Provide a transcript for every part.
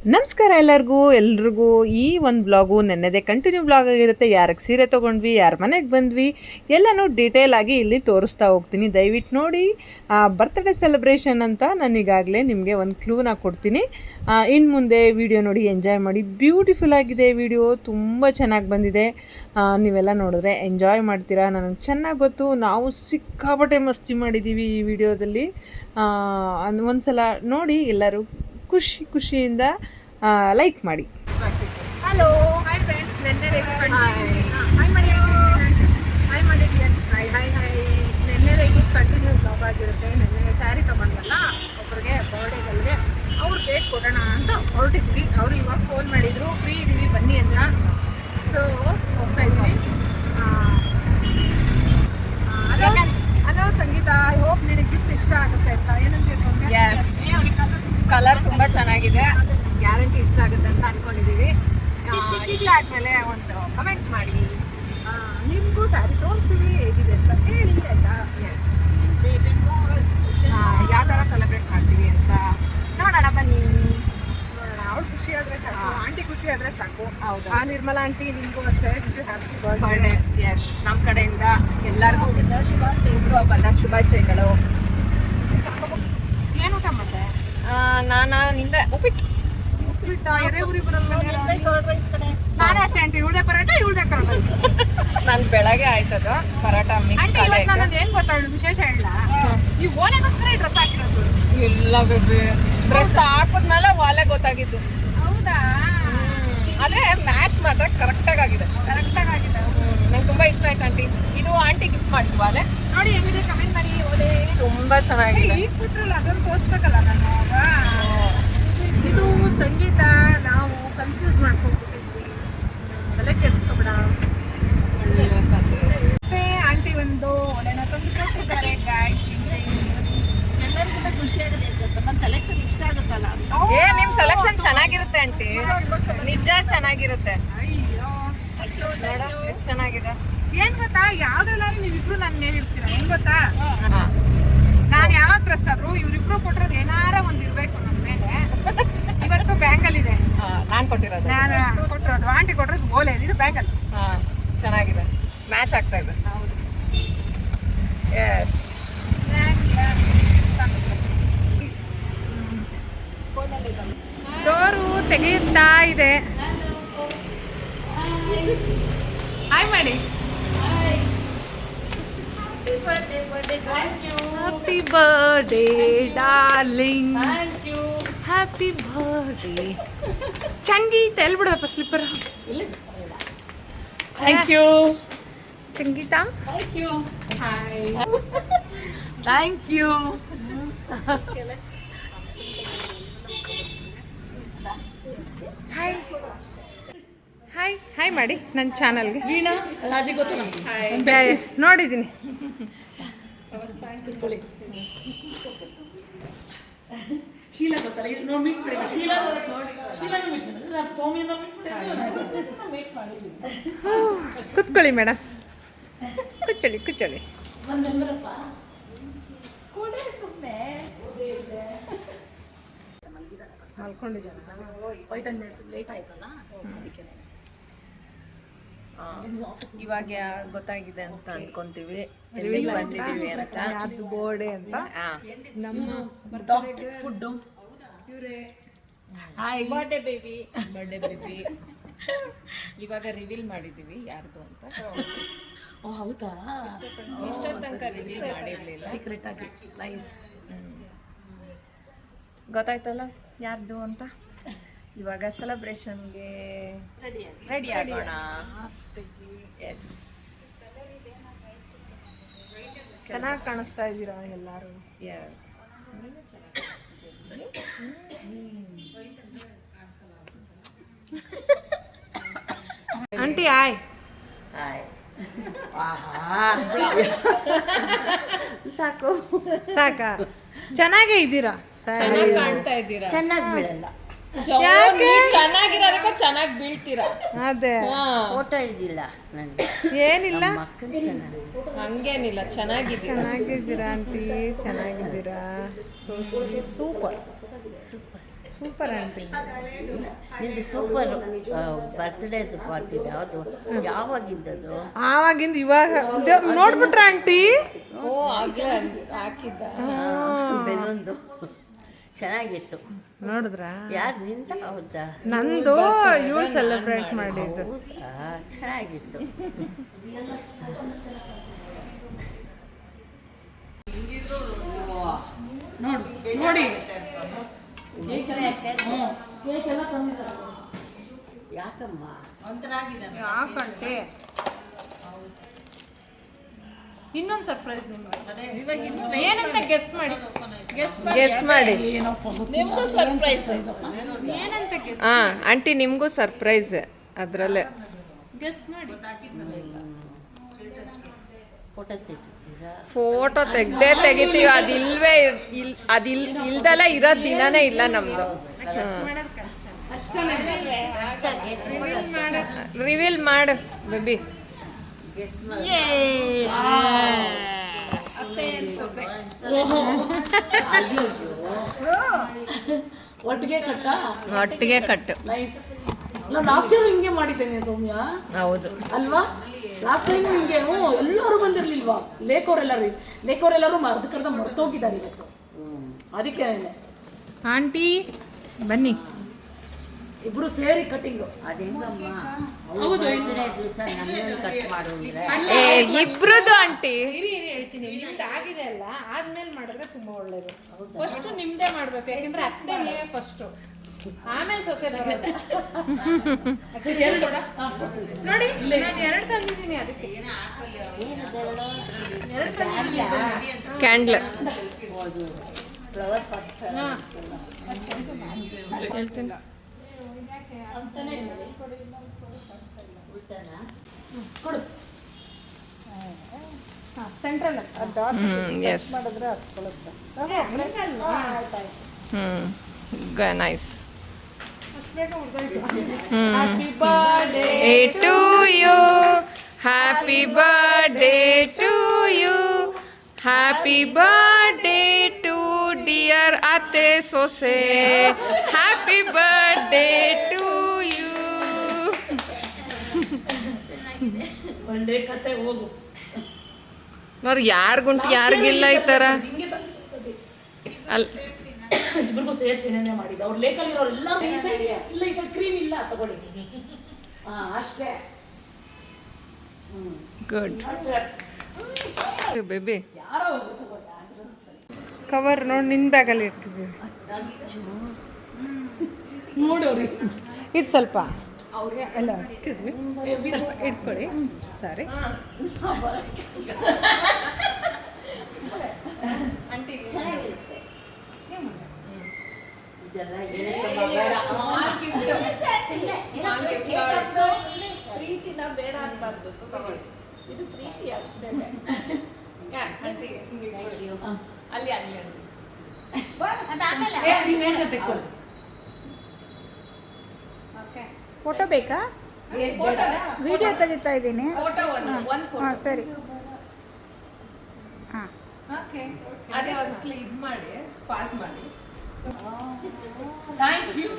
ನಮಸ್ಕಾರ ಎಲ್ರಿಗೂ ಈ ಒಂದು ಬ್ಲಾಗು ನನ್ನದೇ ಕಂಟಿನ್ಯೂ ಬ್ಲಾಗ್ ಆಗಿರುತ್ತೆ. ಯಾರಿಗೆ ಸೀರೆ ತೊಗೊಂಡ್ವಿ, ಯಾರ ಮನೆಗೆ ಬಂದ್ವಿ ಎಲ್ಲನೂ ಡೀಟೇಲ್ ಆಗಿ ಇಲ್ಲಿ ತೋರಿಸ್ತಾ ಹೋಗ್ತೀನಿ. ದಯವಿಟ್ಟು ನೋಡಿ. ಬರ್ತ್ಡೇ ಸೆಲೆಬ್ರೇಷನ್ ಅಂತ ನಾನು ಈಗಾಗಲೇ ನಿಮಗೆ ಒಂದು ಕ್ಲೂನ ಕೊಡ್ತೀನಿ. ಇನ್ನು ಮುಂದೆ ವಿಡಿಯೋ ನೋಡಿ ಎಂಜಾಯ್ ಮಾಡಿ. ಬ್ಯೂಟಿಫುಲ್ ಆಗಿದೆ ವಿಡಿಯೋ, ತುಂಬ ಚೆನ್ನಾಗಿ ಬಂದಿದೆ. ನೀವೆಲ್ಲ ನೋಡಿದ್ರೆ ಎಂಜಾಯ್ ಮಾಡ್ತೀರಾ, ನನಗೆ ಚೆನ್ನಾಗಿ ಗೊತ್ತು. ನಾವು ಸಿಕ್ಕಾಪಟ್ಟೆ ಮಸ್ತಿ ಮಾಡಿದ್ದೀವಿ ಈ ವಿಡಿಯೋದಲ್ಲಿ. ಒಂದು ಸಲ ನೋಡಿ ಎಲ್ಲರೂ ಖುಷಿಯಿಂದ ಲೈಕ್ ಮಾಡಿ. ಹಲೋ ಹಾಯ್ ಫ್ರೆಂಡ್ಸ್, ನೆನ್ನೆ ನೆನ್ನೆ ಕಂಟಿನ್ಯೂ ಬ್ಲಾಗ್ ಆಗಿರುತ್ತೆ. ನೆನ್ನೆ ಸ್ಯಾರಿ ತೊಗೊಂಡ್ವಲ್ಲ ಒಬ್ಬರಿಗೆ ಬರ್ಡೇಗಳಿಗೆ, ಅವ್ರು ಡೇಟ್ ಕೊಡೋಣ ಅಂತ ಹೊರಟಿದ್ವಿ. ಅವರು ಇವಾಗ ಫೋನ್ ಮಾಡಿದ್ರು, ಫ್ರೀ ಇದ್ದೀವಿ ಬನ್ನಿ ಅಂತ. ಸೊ ಹೋಗ್ತಾ ಇದ್ವಿ. ಹಲೋ ಸಂಗೀತ, ಐ ಹೋಪ್ ನಿನಗೆ ಗಿಫ್ಟ್ ಇಷ್ಟ ಆಗುತ್ತೆ ಅಂತ. ಏನಂತ ಕಲರ್ ತುಂಬ ಚೆನ್ನಾಗಿದೆ, ಗ್ಯಾರಂಟಿ ಇಷ್ಟ ಆಗುತ್ತೆ ಅಂತ ಅಂದ್ಕೊಂಡಿದ್ದೀವಿ. ಇಷ್ಟ ಆದಮೇಲೆ ಒಂದು ಕಮೆಂಟ್ ಮಾಡಿ. ನಿಮಗೂ ಸ್ಯಾರಿ ತೋರಿಸ್ತೀವಿ, ಹೇಗಿದೆ ಅಂತ ಹೇಳಿ ಆಯಿತಾ? ಎಸ್, ಯಾವ ಥರ ಸೆಲೆಬ್ರೇಟ್ ಮಾಡ್ತೀವಿ ಅಂತ ನೋಡೋಣ ಬನ್ನಿ. ನೋಡೋಣ, ಅವ್ಳು ಖುಷಿ ಆದರೆ ಸಾಕು, ಆಂಟಿ ಖುಷಿ ಆದರೆ ಸಾಕು. ಹೌದು, ನಿರ್ಮಲಾ ಆಂಟಿ ನಿಮಗೂ ಅಷ್ಟೇ ಹ್ಯಾಪಿ ಬರ್ಡೇ. ಎಸ್, ನಮ್ಮ ಕಡೆಯಿಂದ ಎಲ್ಲರಿಗೂ ಹುಟ್ಟುಹಬ್ಬದ ಶುಭಾಶಯಗಳು. ಏನು ಊಟ ಮಾಡಿದೆ? ನಾನು ನಿಂದ ಉಪ್ಪಿಟ್ಟು. ನಾನೇ ಅಷ್ಟೇ ಆಂಟಿ, ಇವಳದೇ ಪರೋಟ ಇವಳದೇ ಕರೋಟ. ನಾನು ಬೆಳಗ್ಗೆ ಆಯ್ತದ ಪರೋಟ ಮಿಕ್ಸ್. ನಾನು ಏನು ಗೊತ್ತಾಳು ವಿಶೇಷ ಹೇಳ, ಈ ಓಲೆಗೋಸ್ಕರ ಈ ಡ್ರೆಸ್ ಹಾಕಿರೋದು. ಇಲ್ಲ ಬೇಬಿ, ಡ್ರೆಸ್ ಹಾಕಿದ್ಮೇಲೆ ಓಲೆ ಗೊತ್ತಾಗಿದ್ದು. ಹೌದಾ? ಅದೇ ಮ್ಯಾಚ್ ಮಾತ್ರ ಕರೆಕ್ಟಾಗಿ ಆಗಿದೆ. ನಂಗೆ ತುಂಬ ಇಷ್ಟ ಆಯ್ತು ಆಂಟಿ. ಇದು ಆಂಟಿ ಗಿಫ್ಟ್ ಮಾಡಿದ್ವು ಅಲ್ಲೇ ನೋಡಿ, ಹೆಂಗಿದೆ ಕಮೆಂಟ್ ಮಾಡಿ. ಓಲೆ ತುಂಬ ಚೆನ್ನಾಗಿದೆ. ಈಗ ಬಿಟ್ರಲ್ಲ, ಅದನ್ನು ತೋರಿಸ್ಬೇಕಲ್ಲ ನಾನು. ಇದು ಸಂಗೀತ, ನಾವು ಕನ್ಫ್ಯೂಸ್ ಮಾಡ್ಕೊಂಡ್ಬಿಟ್ಟಿದ್ವಿ, ತಲೆ ಕೆಡಿಸ್ಕೊಬೇಡ. ಮತ್ತೆ ಆಂಟಿ ಒಂದು ಒಲೆನ ತಂದು ಕೊಟ್ಟಿದ್ದಾರೆ ಗಾಯ್ಸ್. ಎಲ್ಲರಿಗಿಂತ ಖುಷಿಯಾಗಿದೆ ಗೊತ್ತಾ, ನನ್ನ ಸೆಲೆಕ್ಷನ್ ಇಷ್ಟ ಆಗುತ್ತಲ್ಲ. ನಿಮ್ಮ ಸೆಲೆಕ್ಷನ್ ಚೆನ್ನಾಗಿರುತ್ತೆ ಆಂಟಿ, ನಿಜ ಚೆನ್ನಾಗಿರುತ್ತೆ. ಎಷ್ಟು ಚೆನ್ನಾಗಿದೆ. ಏನ್ ಗೊತ್ತಾ, ಯಾವ್ದ್ರಲ್ಲಾರು ನೀವಿಬ್ರು ನನ್ನ ಮೇಲೆ ಇರ್ತೀರ. ಏನ್ ಗೊತ್ತಾ, ನಾನು ಯಾವಾಗ ಡ್ರೆಸ್ ಆದ್ರು ಇವ್ರಿಬ್ರು ಕೊಟ್ಟಿರೋದು ಏನಾರ ಒಂದು ಇರ್ಬೇಕು ನನ್ನ ಮೇಲೆ. ಇವತ್ತು ಬ್ಯಾಂಗಲ್ಲಿದೆ, ನಾನು ಕೊಟ್ಟಿರೋದು. ನಾನು ಕೊಟ್ಟಿರೋದು ಆಂಟಿ ಕೊಟ್ಟಿರೋದು ಓಲೆ, ಇದು ಬ್ಯಾಂಗಲ್. ಚೆನ್ನಾಗಿದೆ, ಮ್ಯಾಚ್ ಆಗ್ತಾ ಇದೆ. ಹೌದು, ಎಸ್. ಡೋರು ತೆಗೆಯುತ್ತಾ ಇದೆ. ಹಾಯ್ ಮಾಡಿ. Happy birthday darling, happy birthday. Sangeetha ಎಲ್ಲಿ ಬಿಡೋದಪ್ಪ slipper? Thank you Sangeetha. Hi, thank you. Hi hi hi ಮಾಡಿ ನನ್ನ ಚಾನಲ್ಗೆ. ವೀಣಾ ರಾಜಿ ಗೊತ್ತು ನೋಡಿದ್ದೀನಿ. ಶೀಲಾ ಗೊತ್ತಲ್ಲ, ನೋಡಿ ಮೀಟ್ ಮಾಡಿ. ಶೀಲಾನು ಮೀಟ್ ಮಾಡಿ, ಸೌಮ್ಯನ ಮೀಟ್ ಮಾಡಿ. ಕುತ್ಕೊಳ್ಳಿ ಮೇಡಮ್, ಕುಚ್ಚಳಿ. ಒಂದೆಂಬರಪ್ಪ ಮಲ್ಕೊಂಡಿದ್ದಾರೆ. 5-10 minutes ಲೇಟ್ ಆಯ್ತಲ್ಲ, ಅದಕ್ಕೆ ಇವಾಗ ಗೊತ್ತಾಗಿದೆ ಅಂತ ಅನ್ಕೊಂತೀವಿ, ಎಲ್ಲಿಗೆ ಬಂದಿದ್ದೀವಿ ಅಂತ. ಅದು ಬೋರ್ಡೆ ಅಂತ ನಮ್ಮ ಫುಡ್. ಇವರೇ ಹಾಯ್ ಬರ್ಡೇ ಬೇಬಿ. ಇವಾಗ ರಿವೀಲ್ ಮಾಡಿದ್ದೀವಿ ಯಾರ್ದು ಅಂತ. ಓ ಹೌದಾ? ಇಷ್ಟೊತ್ತು ತನಕ ರಿವೀಲ್ ಮಾಡಿರಲಿಲ್ಲ, ಸೀಕ್ರೆಟ್ ಆಗಿ. ನೈಸ್. ಗೊತ್ತಾಯ್ತಲ್ಲ ಯಾರ್ದು ಅಂತ. ಇವಾಗ ಸೆಲೆಬ್ರೇಷನ್ಗೆ ರೆಡಿ ಆಗೋಣ. ಎಸ್, ಚೆನ್ನಾಗಿ ಕಾಣಿಸ್ತಾ ಇದ್ದೀರಾ ಎಲ್ಲರೂ. ಎಸ್, ಆಂಟಿ ಆಯ್ ಸಾಕ ಚೆನ್ನಾಗೇ ಇದ್ದೀರಾ, ಕಾಣ್ತಾ ಇದ್ದೀರಾ. ಚೆನ್ನಾಗಿ ಬೀಳಲ್ಲ, ಚೆನ್ನಾಗಿರೋದಕ್ಕೆ ಚೆನ್ನಾಗಿ ಬೀಳ್ತೀರಾ. ಅದೇ ಫೋಟೋ ಇದಿಲ್ಲ ನನಗೆ, ಏನಿಲ್ಲ, ಹಂಗೇನಿಲ್ಲ. ಚೆನ್ನಾಗಿದ್ದೀರಾ ಆಂಟಿ, ಚೆನ್ನಾಗಿದ್ದೀರಾ. ಸೂಪರ್. Super aunty. ನಿಂದು ಸೂಪರ್ ಬರ್ತ್ಡೇದು ಪಾರ್ಟಿ ಯಾವುದು ಯಾವಾಗಿದ್ದದು? ಆವಾಗಿಂದ ಇವಾಗ ನೋಡ್ಬಿಟ್ರ ಆಂಟಿ? ಓ ಆಗ್ಲೇ ಹಾಕಿದ್ದ. ಬೆಲೂನ್ದು ಚೆನ್ನಾಗಿತ್ತು. ನೋಡಿದ್ರ? ಯಾರು ನಿಂತ? ಹೌದಾ, ನಂದು ಇವಳು ಸೆಲೆಬ್ರೇಟ್ ಮಾಡಿದ್ದು. ಚೆನ್ನಾಗಿತ್ತು. ನೋಡಿ ಯಾಕಮ್ಮ ಯಾಕಂటే ಇನ್ನೊಂದು ಸರ್ಪ್ರೈಸ್ ನಿಮ್ಗೆ. ಏನಂತ ಗೆಸ್ ಮಾಡಿ. ನಿಮ್ಗೂ ಸರ್ಪ್ರೈಸ್. ಏನಂತ ಗೆಸ್ ಆಂಟಿ ನಿಮಗೂ ಸರ್ಪ್ರೈಸ್ ಅದರಲ್ಲೇ. ಗೆಸ್ ಮಾಡಿ. ಫೋಟೋ ತೆಗಿತೀರಾ? ಫೋಟೋ ತೆಗಿತೀವಿ. ಇಲ್ದೆಲ್ಲ ಇರೋ ದಿನನೇ ಇಲ್ಲ ನಮ್ದು. ಮಾಡೋದು ಕಷ್ಟ. ರಿವೀಲ್ ಮಾಡು ಬೇಬಿ. ಒಟ್ಟಿಗೆ ಕಟ್ಟು. ನೈಸ್. ನಾನು ಲಾಸ್ಟ್ ಟೈಮ್ ಹಿಂಗೆ ಮಾಡಿದ್ದೇನೆ ಸೌಮ್ಯ. ಹೌದು ಅಲ್ವಾ? ಲಾಸ್ಟ್ ಟೈಮ್ ಹಿಂಗೆ ಎಲ್ಲರೂ ಬಂದಿರ್ಲಿಲ್ವಾ? ಲೇಖವರೆಲ್ಲರೂ ಅರ್ಧಕ್ಕರ್ಧ ಮರ್ತೋಗಿದ್ದಾರೆ ಇವತ್ತು. ಅದಕ್ಕೆ ಆಂಟಿ ಬನ್ನಿ ಇಬ್ರು ಸೇರಿ ಕಟ್ಟಿಂಗ್. ಅದೇಂಗಮ್ಮ ಹೌದು. ಬರ್ತ್ಡೇ ದಿವಸ ನಮ್ಮನ್ನು ಕಟ್ ಮಾಡೋಂದ್ರೆ ಇಬ್ರದ್ದು ಆಂಟಿ. ಹೇಳ್ತೀನಿ, ನಿಮ್ದು ಆಗಿದೆ ಅಲ್ಲ, ಆದ್ಮೇಲೆ ಮಾಡಿದ್ರೆ ತುಂಬಾ ಒಳ್ಳೇದು. ಫಸ್ಟ್ ನಿಮ್ದೇ ಮಾಡ್ಬೇಕು, ಯಾಕಂದ್ರೆ ಅಷ್ಟೇ ನೀವೇ ಫಸ್ಟ್, ಆಮೇಲೆ ಸೊಸೆ ಬರೋದು. ನೋಡಿ ನಾನು 2 ತಂದಿದ್ದೀನಿ, ಅದಕ್ಕೆ ಕ್ಯಾಂಡ್ಲ್ ಫ್ಲವರ್ ಪಾಟ್ ಹೇಳ್ತೀನಿ. ಅಂತಾನೆ ಕೊಡು. ಸೆಂಟ್ರಲ್ ಎಸ್ ಮಾಡಿದ್ರೆ ಹತ್ಕೊಳ್ಳುತ್ತೆ. Nice. Happy birthday to you, happy birthday to you, happy birthday to dear ಅತ್ತೆ ಸೊಸೆ, ಹ್ಯಾಪಿ ಬರ್ಡೇ ಟು ಯು. ಒಳ್ಳೆ ಕತೆ. ಹೋಗು. ನೋಡ್ರಿ ಯಾರಿಗುಂಟು ಯಾರಿಗಿಲ್ಲ ಈ ಥರ. ಇಬ್ರಿಗೂ ಸೇರಿಸಿ ಏನೇನೇ ಮಾಡಿದ್ದು. ಅವ್ರು ಲೇಖಲ್ಲಿರೋರು ಎಲ್ಲರೂ ಈ ಸೈಡ್ ಇಲ್ಲ, ಈ ಸೈಡ್ ಕ್ರೀಮ್ ಇಲ್ಲ, ತಗೊಳ್ಳಿ. ಅಷ್ಟೇ. Good baby. ಯಾರೋ ಕವರ್ ನೋಡಿ, ನಿನ್ನ ಬ್ಯಾಗಲ್ಲಿ ಇಟ್ಟಿದ್ದೀವಿ ನೋಡೋರಿ. ಇದು ಸ್ವಲ್ಪ ಅವ್ರಿಗೆ ಅಲ್ಲ, ಎಕ್ಸ್ಕ್ಯೂಸ್ ಮೀ, ಸ್ವಲ್ಪ ಇಟ್ಕೊಳ್ಳಿ. ಸಾರಿ ಚೆನ್ನಾಗಿರುತ್ತೆ. ಇದೆಲ್ಲ ಪ್ರೀತಿನ ಬೇಡ ಅನ್ಬಾರ್ದು. ಇದು ಪ್ರೀತಿ ಅಷ್ಟೇ. ಅಲ್ಲಿ ತೆಕ್ಕೊಳ್ಳಿ. ಫೋಟೋ ಬೇಕಾ? ವಿಡಿಯೋ ತೆಗಿತಾ ಇದ್ದೀನಿ. ಹಾಂ ಸರಿ. ಹಾಂ ಅದೇ ಇದು ಮಾಡಿ ಪಾಸ್ ಮಾಡಿ. Thank you.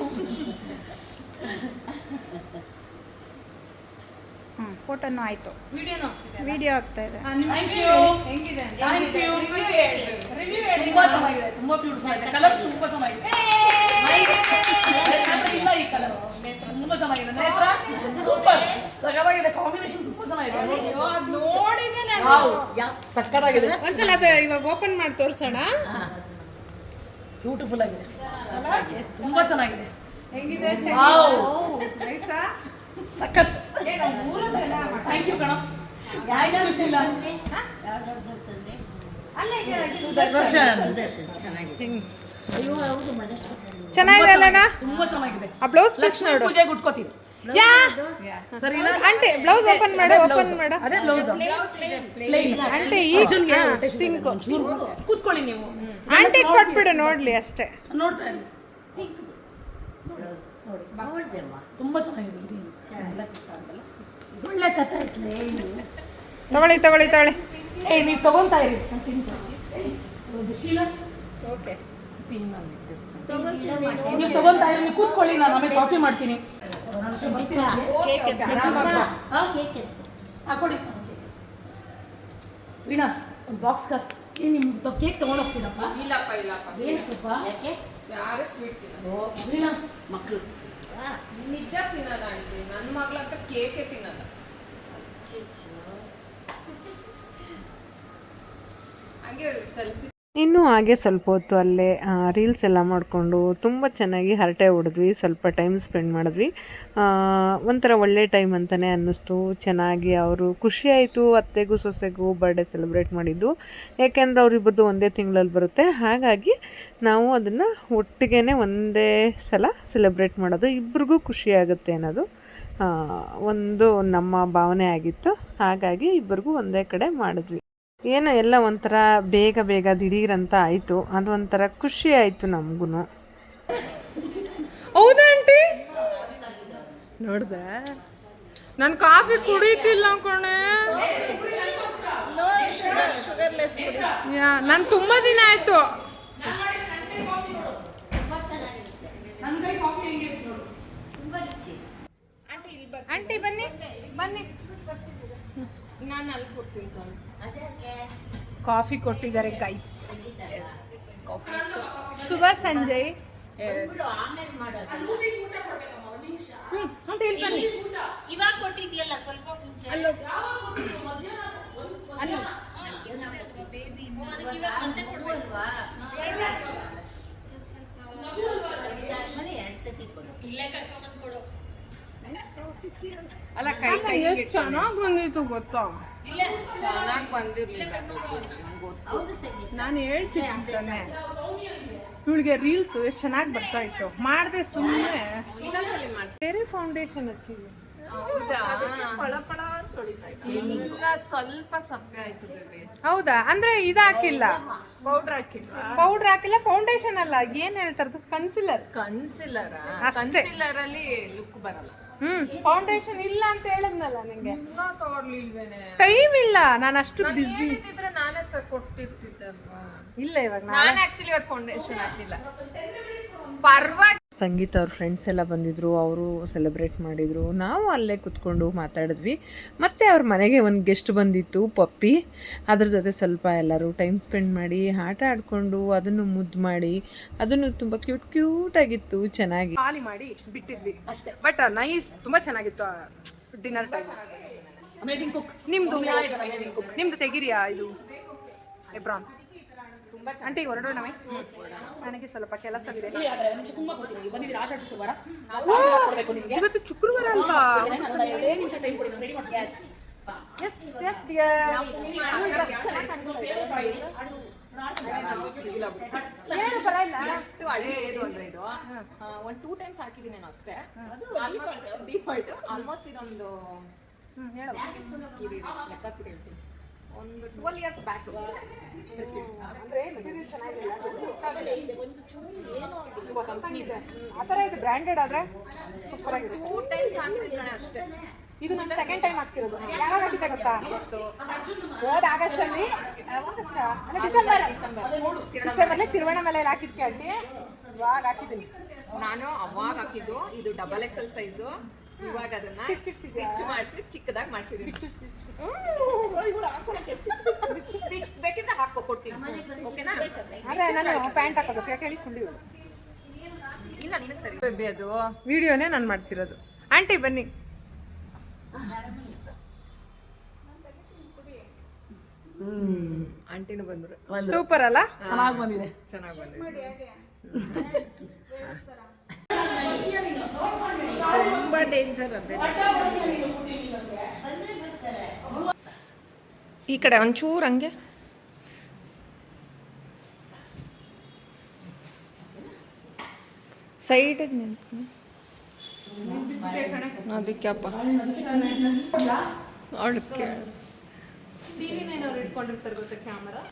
ಫೋಟೋನು ಆಯಿತು. ವಿಡಿಯೋನು ವಿಡಿಯೋ ಆಗ್ತಾ ಇದೆ. Thank you. ಹೆಂಗಿದೆ? Thank you. ರಿವ್ಯೂ ತುಂಬಾ ಚೆನ್ನಾಗಿದೆ, ತುಂಬಾ ಬ್ಯೂಟಿಫುಲ್ ಆಗಿದೆ. ಕಲರ್ ತುಂಬಾ ಚೆನ್ನಾಗಿದೆ. ಇಲ್ಲ, ಈ ಕಲರ್ ತುಂಬಾ ಚೆನ್ನಾಗಿದೆ. ನೇತ್ರ ಸೂಪರ್ ಸಕ್ಕತ್ತಾಗಿದೆ. ಕಾಂಬಿನೇಷನ್ ತುಂಬಾ ಚೆನ್ನಾಗಿದೆ. ನೋಡಿದೆ ನಾನು. ವಾವ್, ಸಕ್ಕತ್ತಾಗಿದೆ. ಒಂದ್ಸಲ ಅದು ಇವಾಗ ಓಪನ್ ಮಾಡಿ ತೋರ್ಸೋಣ. ಬ್ಯೂಟಿಫುಲ್ ಆಗಿದೆ, ತುಂಬಾ ಚೆನ್ನಾಗಿದೆ. ಹೆಂಗಿದೆ? ವಾವ್, ನೈಸಾ? ಸಖತ್. ಮೂರು ಜನ ಥ್ಯಾಂಕ್ ಯು ಕಣ. Thank you Sheela. ಯಾವ್ದಾವ್ದಂತಂದ್ರೆ ಅಲ್ಲೇ ದರ್ಶನ್. ಚೆನ್ನಾಗಿದೆ. ಅಯ್ಯೋ ಹೌದು, ಮಾಡಿಸ್ಬೇಕು. ಚೆನ್ನಾಗಿದೆ ಅಲ್ಲನಾ? ತುಂಬಾ ಚೆನ್ನಾಗಿದೆ. ಆ ಬ್ಲೌಸ್ ಪೀಸ್ ಲಕ್ಷ್ಮೀ ನೋಡು. ಪೂಜೆಗೆ ಉಟ್ಕೋತೀವಿ. ಯಾ ಸರಿ ಆಂಟಿ ಬ್ಲೌಸ್ ಓಪನ್ ಮಾಡು, ಓಪನ್ ಮಾಡು. ಅದೇ ಬ್ಲೌಸ್ ಪ್ಲೇನ್. ಆಂಟಿ ಅರ್ಜುನ್ಗೆ ಕೂತ್ಕೊಳ್ಳಿ ನೀವು. ಆಂಟಿ ಕೊಟ್ಬಿಡು ನೋಡ್ಲಿ ಅಷ್ಟೇ. ನೋಡ್ತಾ ಇರಿ. ನೋಡಿ ನೋಡ್ದೆಮ್ಮ. ತುಂಬಾ ಚೆನ್ನಾಗಿದೆ. ಒಳ್ಳೆ ಕಥೆ ಐತ್ಲೆ. ತಗೊಳ್ಳಿ ತಗೊಳ್ಳಿ ತಗೊಳ್ಳಿ. ನೀವು ತಗೊಂತಾ ಇರಿ. ಶೀಲಾ ಓಕೆ ಪಿನ್ ಮಾಡಿ ನೀವು ತಗೊಂತಾ ಇರಿ, ನೀವು ಕೂತ್ಕೊಳ್ಳಿ, ನಾನು ಆಮೇಲೆ ಕಾಫಿ ಮಾಡ್ತೀನಿ. ಕೊಡಿ ವೀಣಾ, ಒಂದು ಬಾಕ್ಸ್ ನಿಮ್ಮ ಕೇಕ್ ತೊಗೊಂಡೋಗ್ತೀರಪ್ಪ? ಇಲ್ಲಪ್ಪ ಏನಪ್ಪ? ಯಾರು ಸ್ವೀಟ್ ತಿನ್ನಲ್ಲ. ಓ ವೀಣಾ, ಮಕ್ಕಳು ನಿಜ ತಿನ್ನಲ್ಲ ಆಂಟಿ, ನನ್ನ ಮಗಳಂತ ಕೇಕೆ ತಿನ್ನಲ್ಲ. ಹಾಗೆ ಸೆಲ್ಫಿ. ಇನ್ನು ಹಾಗೆ ಸ್ವಲ್ಪ ಹೊತ್ತು ಅಲ್ಲೇ ರೀಲ್ಸ್ ಎಲ್ಲ ಮಾಡಿಕೊಂಡು ತುಂಬ ಚೆನ್ನಾಗಿ ಹರಟೆ ಹೊಡೆದ್ವಿ, ಸ್ವಲ್ಪ ಟೈಮ್ ಸ್ಪೆಂಡ್ ಮಾಡಿದ್ವಿ. ಒಂಥರ ಒಳ್ಳೆ ಟೈಮ್ ಅಂತಲೇ ಅನ್ನಿಸ್ತು. ಚೆನ್ನಾಗಿ ಅವರು ಖುಷಿಯಾಯಿತು. ಅತ್ತೆಗೂ ಸೊಸೆಗೂ ಬರ್ಡೇ ಸೆಲೆಬ್ರೇಟ್ ಮಾಡಿದ್ದು, ಯಾಕೆಂದರೆ ಅವರಿಬ್ಬರದು ಒಂದೇ ತಿಂಗಳಲ್ಲಿ ಬರುತ್ತೆ. ಹಾಗಾಗಿ ನಾವು ಅದನ್ನು ಒಟ್ಟಿಗೆ ಒಂದೇ ಸಲ ಸೆಲೆಬ್ರೇಟ್ ಮಾಡೋದು, ಇಬ್ರಿಗೂ ಖುಷಿಯಾಗುತ್ತೆ ಅನ್ನೋದು ಒಂದು ನಮ್ಮ ಭಾವನೆ ಆಗಿತ್ತು. ಹಾಗಾಗಿ ಇಬ್ಬರಿಗೂ ಒಂದೇ ಕಡೆ ಮಾಡಿದ್ವಿ. ಏನೋ ಎಲ್ಲ ಒಂಥರ ಬೇಗ ದಿಢೀರಂತ ಆಯಿತು. ಅದು ಒಂಥರ ಖುಷಿ ಆಯಿತು ನಮಗೂ. ಹೌದಾ ಆಂಟಿ? ನೋಡ್ದೆ ನಾನು ಕಾಫಿ ಕುಡಿತಿಲ್ಲ ಕಣೆ. ನಾನು ತುಂಬ ದಿನ ಆಯಿತು. ಆಂಟಿ ಬನ್ನಿ ಬನ್ನಿ, ನಾನು ಅಲ್ಲಿ ಕೊಡ್ತೀನಿ. ಕಾಫಿ ಕೊಟ್ಟಿದ್ದಾರೆ ಗೈಸ್. ಕಾಫಿ ಶುಭ ಸಂಜೆ. ಇವಾಗ ಕೊಟ್ಟಿದ್ಯಲ್ಲ ಸ್ವಲ್ಪ ಮುಂಚೆ. ಇಲ್ಲೇ ಕರ್ಕೊಂಬಂದು ಕೊಡು. ಅಲ್ಲ ಕೈ ಎಷ್ಟು ಚೆನ್ನಾಗಿ ಬಂದಿತ್ತು ಗೊತ್ತಾ? ಚೆನ್ನಾಗಿ ಬಂದಿರ್ಲಿಲ್ಲ ಗೊತ್ತು. ನಾನು ಹೇಳ್ತೀನಿ ತಾನೆ, ಇವಳಿಗೆ ರೀಲ್ಸ್ ಎಷ್ಟು ಚೆನ್ನಾಗಿ ಬರ್ತಾ ಇತ್ತು. ಮಾಡಿದೆ ಸುಮ್ಮನೆ. ಇನ್ನೊಂದ್ಸಲಿ ಮಾಡಿ. ಬೇರೆ ಫೌಂಡೇಶನ್ ಹಚ್ಚಿದ್ವಿ. ಇಲ್ಲ ಸ್ವಲ್ಪ ಸಪ್ಪೆ ಆಯ್ತು ಬೇಬಿ. ಹೌದಾ? ಅಂದ್ರೆ ಇದಾಕಿಲ್ಲ, ಪೌಡರ್ ಹಾಕಿಲ್ಲ, ಫೌಂಡೇಶನ್ ಅಲ್ಲ, ಏನ್ ಹೇಳ್ತಾರದು, ಕನ್ಸಿಲರ್ ಕನ್ಸಿಲರ್ ಅಲ್ಲಿ ಲುಕ್ ಬರಲ್ಲ. ಫೌಂಡೇಶನ್ ಇಲ್ಲ ಅಂತ ಹೇಳಿದ್ನಲ್ಲ ನಿಂಗೆ. ಟೈಮ್ ಇಲ್ಲ, ನಾನು ಅಷ್ಟು ಬಿಸಿ. ನಾನೇ ಕೊಟ್ಟಿರ್ತಿದ್ದಲ್ವಾ? ಇಲ್ಲ, ಇವಾಗ ನಾನು ಆಕ್ಚುಲಿ ಇವತ್ತು ಫೌಂಡೇಶನ್ ಹಾಕಿಲ್ಲ. ಪರವಾಗಿ. ಸಂಗೀತ ಅವ್ರ ಫ್ರೆಂಡ್ಸ್ ಎಲ್ಲ ಬಂದಿದ್ದರು, ಅವರು ಸೆಲೆಬ್ರೇಟ್ ಮಾಡಿದರು. ನಾವು ಅಲ್ಲೇ ಕೂತ್ಕೊಂಡು ಮಾತಾಡಿದ್ವಿ. ಮತ್ತು ಅವ್ರ ಮನೆಗೆ ಒಂದು ಗೆಸ್ಟ್ ಬಂದಿತ್ತು, ಪಪ್ಪಿ. ಅದ್ರ ಜೊತೆ ಸ್ವಲ್ಪ ಎಲ್ಲರೂ ಟೈಮ್ ಸ್ಪೆಂಡ್ ಮಾಡಿ ಆಟ ಆಡಿಕೊಂಡು ಅದನ್ನು ಮುದ್ದು ಮಾಡಿ, ಅದನ್ನು ತುಂಬ ಕ್ಯೂಟಾಗಿತ್ತು, ಚೆನ್ನಾಗಿ ಖಾಲಿ ಮಾಡಿ ಬಿಟ್ಟಿದ್ವಿ ಅಷ್ಟೇ. ಬಟ್ ನೈಸ್, ತುಂಬ ಚೆನ್ನಾಗಿತ್ತು ಡಿನ್ನರ್ ಟೈಮ್. Amazing cook. ನಿಮ್ದು ತೆಗಿರಿಯಾ ಇದು ಎಬ್ರಾನ್? ಆಂಟಿ ಹೊರಡೋಣವೇ? ನನಗೆ ಸ್ವಲ್ಪ ಕೆಲಸವಿದೆ. ಬಂದಿದ್ದೀರಾ ಆಷಾಢ ಶುಕ್ರವಾರ? ಇವತ್ತು ಶುಕ್ರವಾರ ಅಲ್ವಾ? ನಿಮಿಷ ಟೈಮ್ ಕೊಡಿ, ರೆಡಿ ಮಾಡ್ತೀನಿ. ಎಷ್ಟು ಹಳೆಯದು ಅಂದ್ರೆ ಇದು ಒಂದು 2 ಟೈಮ್ಸ್ ಹಾಕಿದ್ದೀನಿ ನಾನು ಅಷ್ಟೇ. Almost default. ಆಲ್ಮೋಸ್ಟ್ ಇದೊಂದು ಲೆಕ್ಕ ಕೂಡ ಹೇಳ್ತೀನಿ, ಒಂದು 12 years ಬ್ಯಾಕ್. ಆ ಥರ ಇದು ಬ್ರ್ಯಾಂಡೆಡ್ ಆದರೆ ಸೂಪರ್ ಆಗಿದೆ. 2 ಟೈಮ್ಸ್ ಹಾಕಿದ್ದೀನಿ ಅಷ್ಟೇ. ಇದು ನನ್ನ ಸೆಕೆಂಡ್ ಟೈಮ್ ಹಾಕ್ತಿರೋದು. ಯಾವಾಗ ಹಾಕಿದ್ದೆ ಗೊತ್ತಾ? ಹೋದ ಆಗಸ್ಟಲ್ಲಿ, ಡಿಸೆಂಬರ್ಲಿ ತಿರುವಣ್ಣಾಮಲೆಯಲ್ಲಿ ಹಾಕಿದ್ಕೆ ಆಂಟಿ. ಇವಾಗ ಹಾಕಿದ್ದೀನಿ ನಾನು. ಅವಾಗ ಹಾಕಿದ್ದು ಇದು ಡಬಲ್ XL ಸೈಜು. ಇವಾಗ ಅದನ್ನ ಸ್ಟಿಚ್ ಮಾಡಿಸಿ ಚಿಕ್ಕದಾಗಿ ಮಾಡಿಸಿದ್ದೀನಿ. ಬೇಕಿದ್ರೆ ಹಾಕೊಡ್ತೀನಿ, ಓಕೆನಾ? ಅದೇ ನಾನು ಪ್ಯಾಂಟ್ ಹಾಕೋಬೇಕು, ಯಾಕೆ ಹೇಳಿ ಫುಲ್ ಇಲ್ಲ ನಿನಗೆ ಸರಿ. ಬೇಬಿ ಅದು ವಿಡಿಯೋನೇ ನಾನು ಮಾಡ್ತಿರೋದು. ಆಂಟಿ ಬನ್ನಿ. ಆಂಟಿನೂ ಬಂದ್ರು. ಸೂಪರ್ ಅಲ್ಲ? ಚೆನ್ನಾಗಿ ಬಂದಿದೆ. ಚೆನ್ನಾಗಿ ಬಂದಿದೆ. ತುಂಬ ಡೇಂಜರ್ ಅದೇ. ಈ ಕಡೆ ಒಂಚೂರು ಹಂಗೆ ಸೈಡಿಗೆ ನಿಂತ್ಕೊಂಡು ಅದಕ್ಕೆಪ್ಪ ಅವಳಕ್ಕೆ ಟಿವಿನೇನವ್ರು ಇಟ್ಕೊಂಡಿರ್ತಾರೆ ಗೊತ್ತಾ ಕ್ಯಾಮರಾ.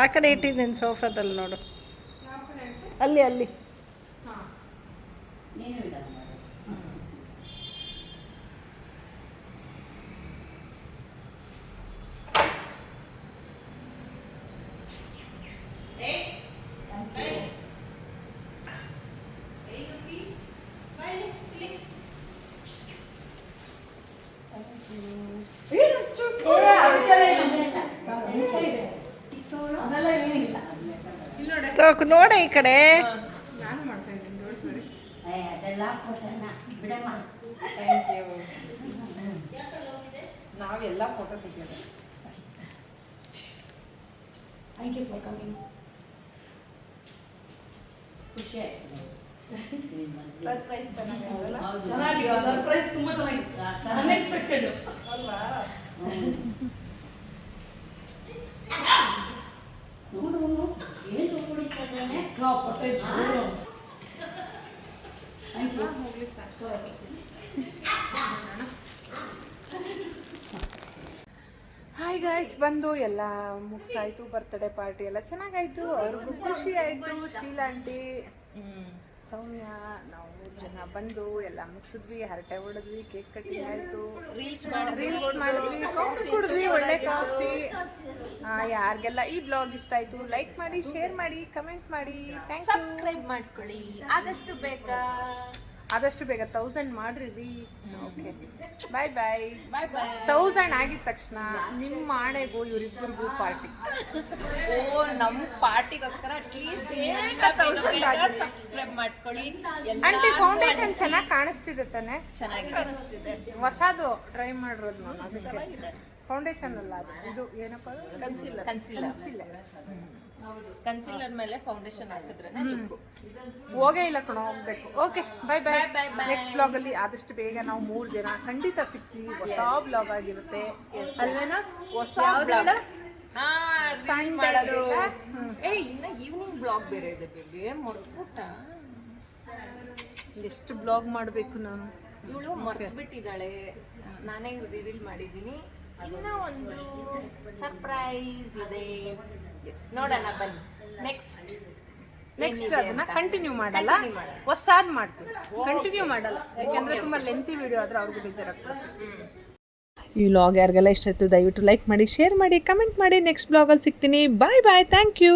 ಆ ಕಡೆ ಇಟ್ಟಿದ್ದೀನಿ ಸೋಫಾದಲ್ಲಿ ನೋಡು, ಅಲ್ಲಿ ತೋಕ್ ನೋಡ ಈ ಕಡೆ. ನಾನು ಮಾಡ್ತಾ ಇದ್ದೀನಿ. ಅದೆಲ್ಲ ಫೋಟೋನ ಬಿಡಮ್ಮ. Thank you. ನಾವೆಲ್ಲ ಫೋಟೋ ತೆಗೆಯೋದು. Thank you for coming. ಖುಷಿ ಆಯ್ತು. ಸರ್ಪ್ರೈಸ್ ಚೆನ್ನಾಗಿರಲ್ಲ. ಚೆನ್ನಾಗಿದೆ, ಸರ್ಪ್ರೈಸ್ ತುಂಬಾ ಚೆನ್ನಾಗಿದೆ, ಅನ್ಎಕ್ಸ್ಪೆಕ್ಟೆಡ್ ಅಲ್ವಾ? ನೋಡು ಏನು ಕುಡಿತಾನೆ. ಪಟ್ಟೆ ಜೋರು. Thank you. ಹೋಗ್ಲಿ ಸಾಕು. ಹಾಯ್ ಗಾಯ್ಸ್, ಬಂದು ಎಲ್ಲ ಮುಗಿಸಾಯ್ತು. ಬರ್ತ್ಡೇ ಪಾರ್ಟಿ ಎಲ್ಲ ಚೆನ್ನಾಗಾಯ್ತು. ಅವ್ರಿಗೂ ಖುಷಿ ಆಯಿತು. ಶೀಲಾ ಆಂಟಿ, ಸೌಮ್ಯ, ನಾವು 3 ಜನ ಬಂದು ಎಲ್ಲ ಮುಗಿಸಿದ್ವಿ. ಹರಟೆ ಹೊಡೆದ್ವಿ, ಕೇಕ್ ಕಟಿಂಗ್ ಆಯಿತು, ರೀಲ್ಸ್ ಮಾಡಿದ್ವಿ, ಕಾಫಿ ಕುಡಿದ್ವಿ, ಒಳ್ಳೆ ಕಾಫಿ. ಯಾರಿಗೆಲ್ಲ ಈ ಬ್ಲಾಗ್ ಇಷ್ಟ ಆಯಿತು ಲೈಕ್ ಮಾಡಿ, ಶೇರ್ ಮಾಡಿ, ಕಮೆಂಟ್ ಮಾಡಿ. ಸಬ್ಸ್ಕ್ರೈಬ್ ಮಾಡ್ಕೊಳ್ಳಿ ಆದಷ್ಟು ಬೇಗ 1000 ಮಾಡ್ರಿ. ಓಕೆ, ಬಾಯ್ ಬಾಯ್. ಬಾಯ್ ಬಾಯ್. 1000 ಆಗಿದ ತಕ್ಷಣ ನಿಮ್ಮ ಆಣೆಗೂ ಇವರಿಬ್ಬರಿಗೂ ಪಾರ್ಟಿ. ಓ ನಮ್ಮ ಪಾರ್ಟಿಗೋಸ್ಕರ ಅಟ್ಲೀಸ್ಟ್ ಸಬ್ಸ್ಕ್ರೈಬ್ ಮಾಡ್ಕೊಳ್ಳಿ. ಆಂಟಿ ಫೌಂಡೇಶನ್ ಚೆನ್ನಾಗಿ ಕಾಣಿಸ್ತಿದೆ ತಾನೆ? ಚೆನ್ನಾಗಿದೆ. ಹೊಸದು ಟ್ರೈ ಮಾಡಿರೋದು ನಾನು. ಅದಕ್ಕೆ ಫೌಂಡೇಶನ್ ಅಲ್ಲ, ಅದು ಇದು ಏನಪ್ಪ, ಕನ್ಸೀಲರ್ ಮೇಲೆ ಫೌಂಡೇಶನ್ ಹಾಕಿದ್ರೆ ಹೋಗೇ ಇಲ್ಲ ಕಣೋ, ಹೋಗ್ಬೇಕು. ಓಕೆ, ಬಾಯ್ ಬಾಯ್. Bye, bye. ನೆಕ್ಸ್ಟ್ ಬ್ಲಾಗಲ್ಲಿ ಆದಷ್ಟು ಬೇಗ ನಾವು 3 ಜನ ಖಂಡಿತ ಸಿಗ್ತೀವಿ. ಹೊಸ ಬ್ಲಾಗ್ ಆಗಿರುತ್ತೆ ಅಲ್ವೇನಾ? ಹೊಸ ಬ್ಲಾಗ್ Sunday ಮಾಡೋದು. ಎಲ್ಲ? ಇನ್ನ ಈವ್ನಿಂಗ್ ಬ್ಲಾಗ್ ಬೇರೆ ಇದೆ ಬೇಬಿ, ಮರ್ತ್ಬಿಟ್ಟ. ಎಷ್ಟು ಬ್ಲಾಗ್ ಮಾಡಬೇಕು ನಾನು. ಇವಳು ಮರ್ತ್ಬಿಟ್ಟಿದ್ದಾಳೆ, ನಾನೇ ರಿವೀಲ್ ಮಾಡಿದ್ದೀನಿ. ಇನ್ನ ಒಂದು ಸರ್ಪ್ರೈಸ್ ಇದೆ, ನೋಡೋಣ ಬನ್ನಿ. ನೆಕ್ಸ್ಟ್ ಅದನ್ನ ಕಂಟಿನ್ಯೂ ಮಾಡಲ್ಲ, Continue ಮಾಡಲ್ಲ. ಹೊಸಾದ್ ಮಾಡ್ತೀವಿ. ಕಂಟಿನ್ಯೂ ಮಾಡಲ್ಲ, ಯಾಕಂದ್ರೆ ತುಂಬಾ ಲೆಂತಿ ವಿಡಿಯೋ ಆದ್ರೆ ಅವ್ರಿಗೂ ಬೇಜಾರಾಗ್ತದೆ. ಈ ವ್ಲಾಗ್ ಯಾರಿಗೆಲ್ಲ ಇಷ್ಟ ಆಯ್ತು ದಯವಿಟ್ಟು ಲೈಕ್ ಮಾಡಿ, ಶೇರ್ ಮಾಡಿ, ಕಮೆಂಟ್ ಮಾಡಿ. ನೆಕ್ಸ್ಟ್ ಬ್ಲಾಗಲ್ಲಿ ಸಿಗ್ತೀನಿ. Bye bye. Thank you.